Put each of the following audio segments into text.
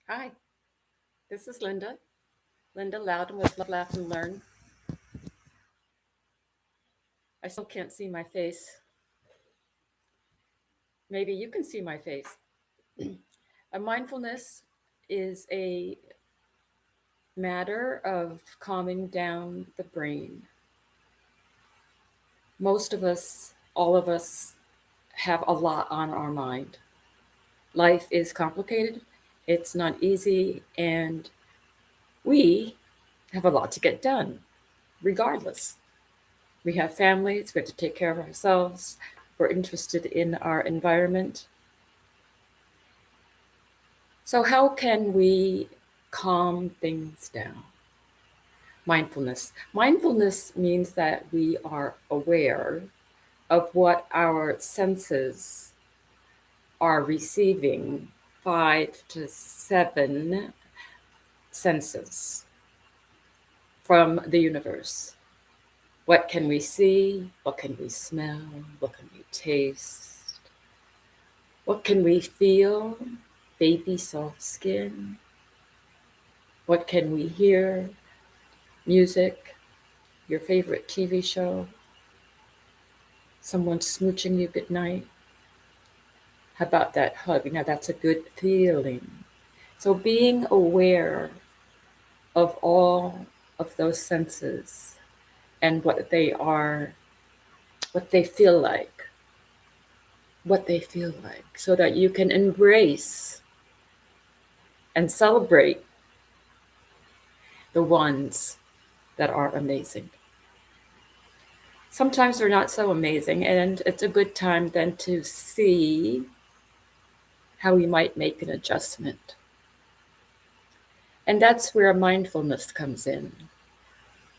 Hi, this is Linda. Linda Loudon with Love, Laugh, and Learn. I still can't see my face. Maybe you can see my face. A mindfulness is a matter of calming down the brain. Most of us, all of us, have a lot on our mind. Life is complicated, it's not easy, and we have a lot to get done, regardless. We have families, we have to take care of ourselves, we're interested in our environment. So, how can we calm things down? Mindfulness. Mindfulness means that we are aware of what our senses are receiving, 5 to 7 senses from the universe. What can we see? What can we smell? What can we taste? What can we feel? Baby soft skin. What can we hear? Music, your favorite TV show, someone smooching you good night. How about that hug? Now that's a good feeling. So being aware of all of those senses and what they are, what they feel like, so that you can embrace and celebrate the ones that are amazing. Sometimes they're not so amazing, and it's a good time then to see how we might make an adjustment. And that's where mindfulness comes in,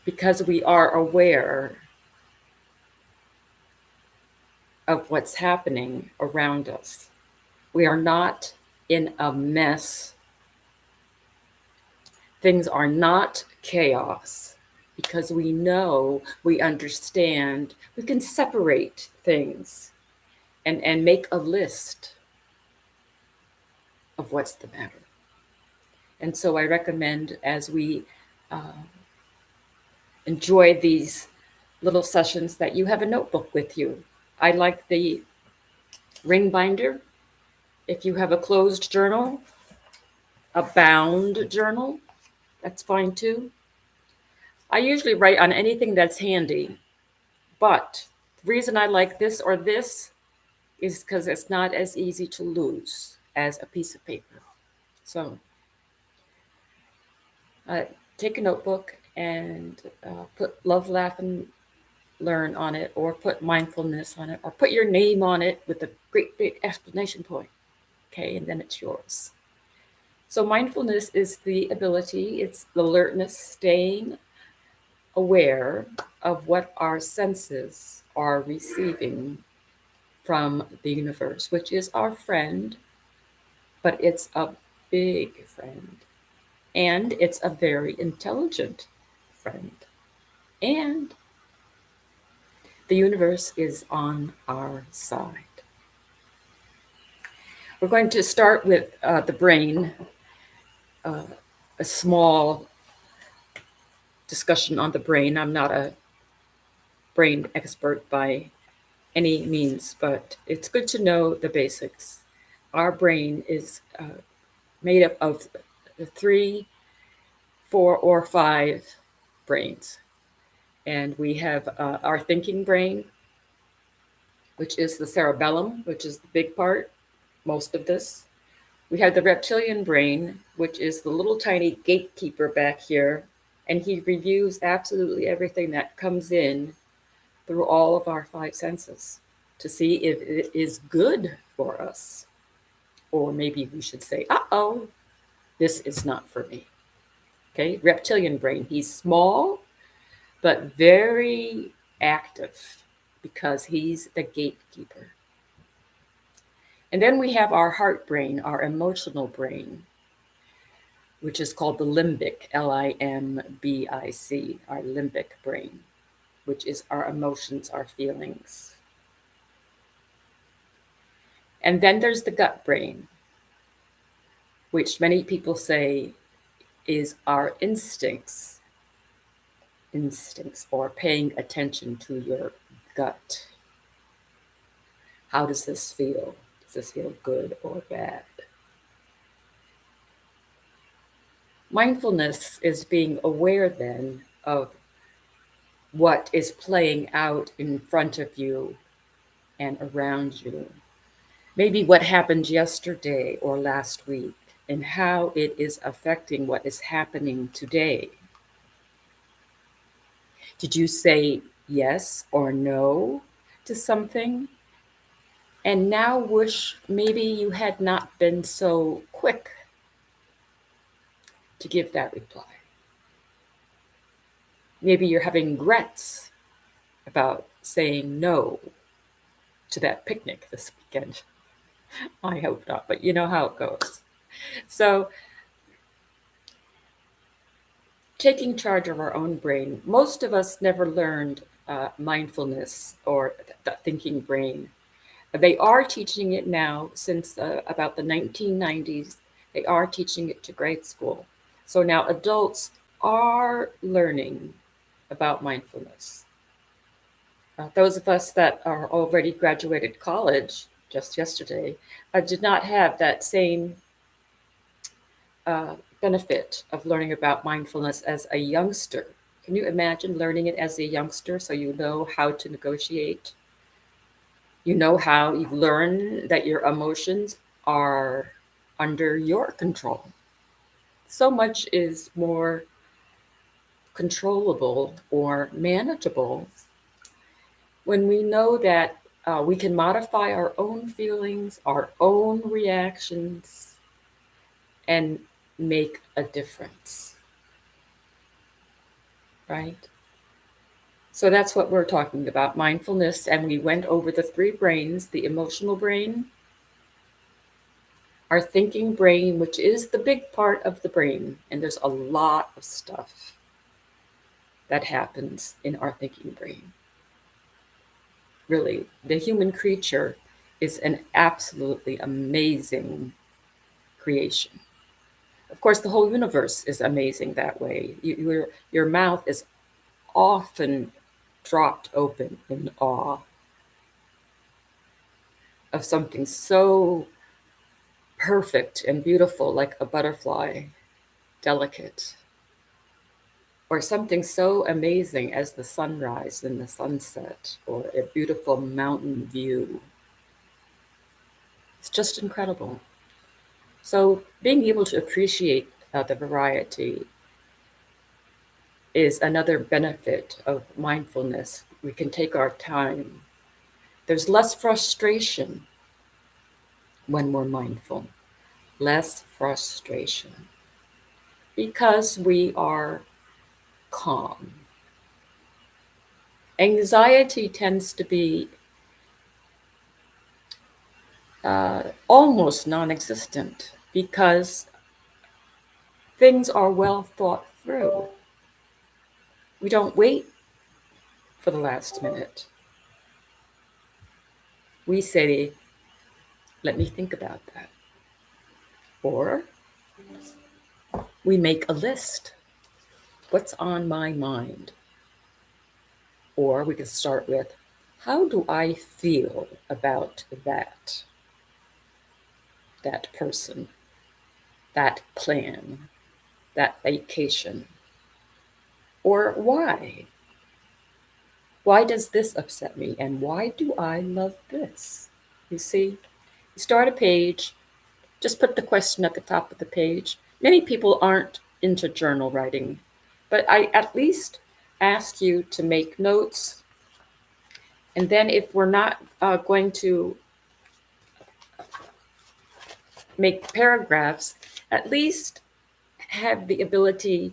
because we are aware of what's happening around us. We are not in a mess. Things are not chaos because we know, we understand, we can separate things and make a list of what's the matter. And so I recommend, as we uh, enjoy these little sessions, that you have a notebook with you. I like the ring binder. If you have a closed journal, a bound journal, that's fine too. I usually write on anything that's handy, but the reason I like this or this is because it's not as easy to lose as a piece of paper. So uh, take a notebook and put love, laugh, and learn on it, or put mindfulness on it, or put your name on it with a great big explanation point. Okay, and then it's yours. So, mindfulness is the ability, it's the alertness, staying aware of what our senses are receiving from the universe, which is our friend, but it's a big friend. And it's a very intelligent friend. And the universe is on our side. We're going to start with the brain, uh, a small discussion on the brain. I'm not a brain expert by any means, but it's good to know the basics. Our brain is made up of the 3, 4, or 5 brains. And we have our thinking brain, which is the cerebellum, which is the big part, most of this. We have the reptilian brain, which is the little tiny gatekeeper back here, and he reviews absolutely everything that comes in through all of our 5 senses to see if it is good for us. Or maybe we should say, uh-oh, this is not for me. Okay, reptilian brain. He's small, but very active because he's the gatekeeper. And then we have our heart brain, our emotional brain, which is called the limbic, Limbic, our limbic brain, which is our emotions, our feelings. And then there's the gut brain, which many people say is our instincts, or paying attention to your gut. How does this feel? Does this feel good or bad? Mindfulness is being aware then of what is playing out in front of you and around you. Maybe what happened yesterday or last week, and how it is affecting what is happening today. Did you say yes or no to something? And now wish maybe you had not been so quick to give that reply. Maybe you're having regrets about saying no to that picnic this weekend. I hope not, but you know how it goes. So, taking charge of our own brain, most of us never learned mindfulness or the thinking brain. They are teaching it now since about the 1990s. They are teaching it to grade school. So now adults are learning about mindfulness. Those of us that are already graduated college just yesterday did not have that same benefit of learning about mindfulness as a youngster. Can you imagine learning it as a youngster so you know how to negotiate? You know how you learn that your emotions are under your control. So much is more controllable or manageable when we know that we can modify our own feelings, our own reactions, and make a difference, right? So that's what we're talking about, mindfulness. And we went over the three brains: the emotional brain, our thinking brain, which is the big part of the brain. And there's a lot of stuff that happens in our thinking brain. Really, the human creature is an absolutely amazing creation. Of course, the whole universe is amazing that way. Your mouth is often dropped open in awe of something so perfect and beautiful, like a butterfly, delicate, or something so amazing as the sunrise and the sunset, or a beautiful mountain view. It's just incredible. So, being able to appreciate the variety is another benefit of mindfulness. We can take our time. There's less frustration when we're mindful, less frustration because we are calm. Anxiety tends to be almost non existent because things are well thought through. We don't wait for the last minute. We say, let me think about that. Or we make a list. What's on my mind? Or we can start with, how do I feel about that person, that plan, that vacation? Or why? Why does this upset me? And why do I love this? You see, you start a page, just put the question at the top of the page. Many people aren't into journal writing, but I at least ask you to make notes. And then if we're not going to make paragraphs, at least have the ability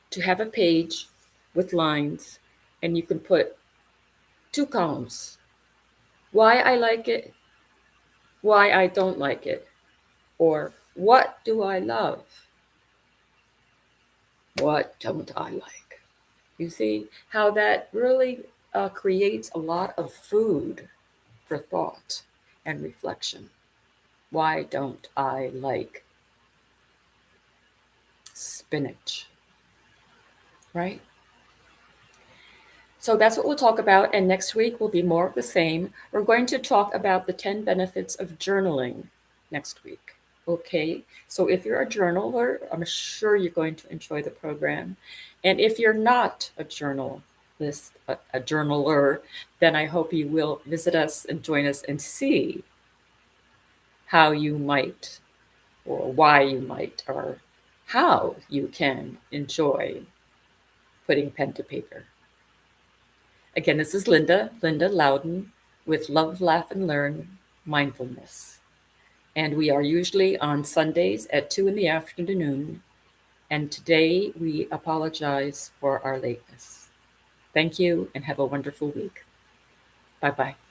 to have a page with lines, and you can put two columns: why I like it, why I don't like it, or what do I love, what don't I like. You see how that really creates a lot of food for thought and reflection. Why don't I like spinach, right? So that's what we'll talk about. And next week will be more of the same. We're going to talk about the 10 benefits of journaling next week. Okay. So if you're a journaler, I'm sure you're going to enjoy the program. And if you're not a a journaler, then I hope you will visit us and join us and see how you might, or why you might, or how you can enjoy putting pen to paper. Again, this is Linda Loudon with Love, Laugh, and Learn Mindfulness. And we are usually on Sundays at 2 in the afternoon. And today we apologize for our lateness. Thank you and have a wonderful week. Bye bye.